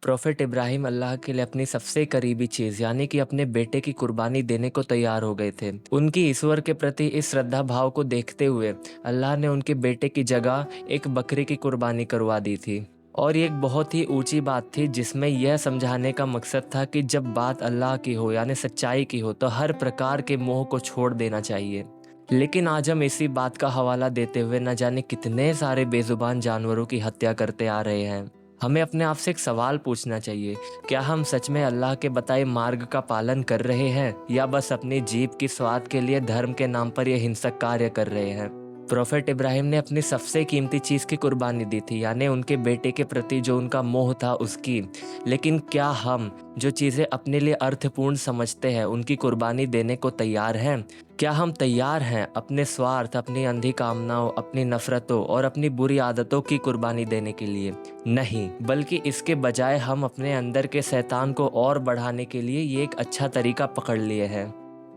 प्रोफ़ेट इब्राहिम अल्लाह के लिए अपनी सबसे करीबी चीज़ यानी कि अपने बेटे की कुर्बानी देने को तैयार हो गए थे। उनकी ईश्वर के प्रति इस श्रद्धा भाव को देखते हुए अल्लाह ने उनके बेटे की जगह एक बकरी की कुर्बानी करवा दी थी। और ये एक बहुत ही ऊँची बात थी जिसमें यह समझाने का मकसद था कि जब बात अल्लाह की हो यानी सच्चाई की हो तो हर प्रकार के मोह को छोड़ देना चाहिए। लेकिन आज हम इसी बात का हवाला देते हुए न जाने कितने सारे बेज़ुबान जानवरों की हत्या करते आ रहे हैं। हमें अपने आप से एक सवाल पूछना चाहिए, क्या हम सच में अल्लाह के बताए मार्ग का पालन कर रहे हैं या बस अपनी जीभ की स्वाद के लिए धर्म के नाम पर यह हिंसक कार्य कर रहे हैं? प्रोफेट इब्राहिम ने अपनी सबसे कीमती चीज़ की कुर्बानी दी थी यानी उनके बेटे के प्रति जो उनका मोह था उसकी। लेकिन क्या हम जो चीज़ें अपने लिए अर्थपूर्ण समझते हैं उनकी कुर्बानी देने को तैयार हैं? क्या हम तैयार हैं अपने स्वार्थ, अपनी अंधी कामनाओं, अपनी नफ़रतों और अपनी बुरी आदतों की कुर्बानी देने के लिए? नहीं, बल्कि इसके बजाय हम अपने अंदर के शैतान को और बढ़ाने के लिए ये एक अच्छा तरीका पकड़ लिए हैं।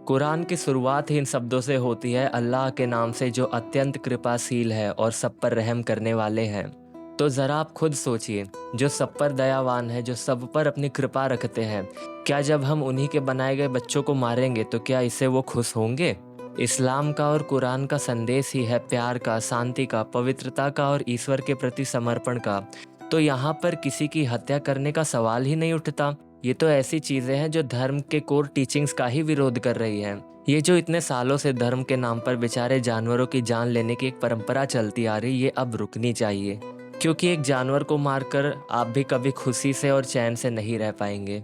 कुरान की शुरुआत ही इन शब्दों से होती है, अल्लाह के नाम से जो अत्यंत कृपाशील है और सब पर रहम करने वाले हैं। तो ज़रा आप खुद सोचिए, जो सब पर दयावान है, जो सब पर अपनी कृपा रखते हैं, क्या जब हम उन्हीं के बनाए गए बच्चों को मारेंगे तो क्या इससे वो खुश होंगे? इस्लाम का और कुरान का संदेश ही है प्यार का, शांति का, पवित्रता का और ईश्वर के प्रति समर्पण का। तो यहाँ पर किसी की हत्या करने का सवाल ही नहीं उठता। ये तो ऐसी चीज़ें हैं जो धर्म के कोर टीचिंग्स का ही विरोध कर रही हैं। ये जो इतने सालों से धर्म के नाम पर बेचारे जानवरों की जान लेने की एक परंपरा चलती आ रही, ये अब रुकनी चाहिए। क्योंकि एक जानवर को मारकर आप भी कभी खुशी से और चैन से नहीं रह पाएंगे।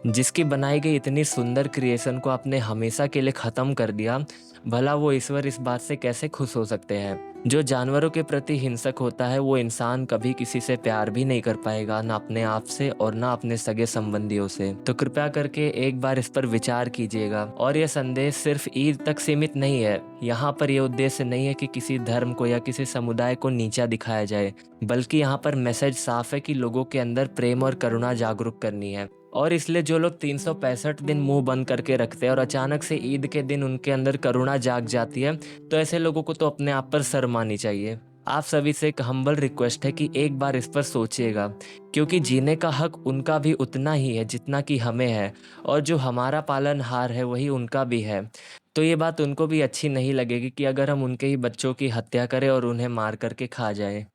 जिसकी बनाई गई इतनी सुंदर क्रिएशन को आपने हमेशा के लिए ख़त्म कर दिया, भला वो ईश्वर इस बात से कैसे खुश हो सकते हैं? जो जानवरों के प्रति हिंसक होता है वो इंसान कभी किसी से प्यार भी नहीं कर पाएगा, ना अपने आप से और ना अपने सगे संबंधियों से। तो कृपया करके एक बार इस पर विचार कीजिएगा। और यह संदेश सिर्फ ईद तक सीमित नहीं है। यहाँ पर यह उद्देश्य नहीं है कि किसी धर्म को या किसी समुदाय को नीचा दिखाया जाए, बल्कि यहाँ पर मैसेज साफ है कि लोगों के अंदर प्रेम और करुणा जागरूक करनी है। और इसलिए जो लोग 365 दिन मुंह बंद करके रखते हैं और अचानक से ईद के दिन उनके अंदर करुणा जाग जाती है, तो ऐसे लोगों को तो अपने आप पर शर्म आनी चाहिए। आप सभी से एक हम्बल रिक्वेस्ट है कि एक बार इस पर सोचिएगा, क्योंकि जीने का हक उनका भी उतना ही है जितना कि हमें है, और जो हमारा पालनहार है वही उनका भी है। तो ये बात उनको भी अच्छी नहीं लगेगी कि अगर हम उनके ही बच्चों की हत्या करें और उन्हें मार करके खा जाएं।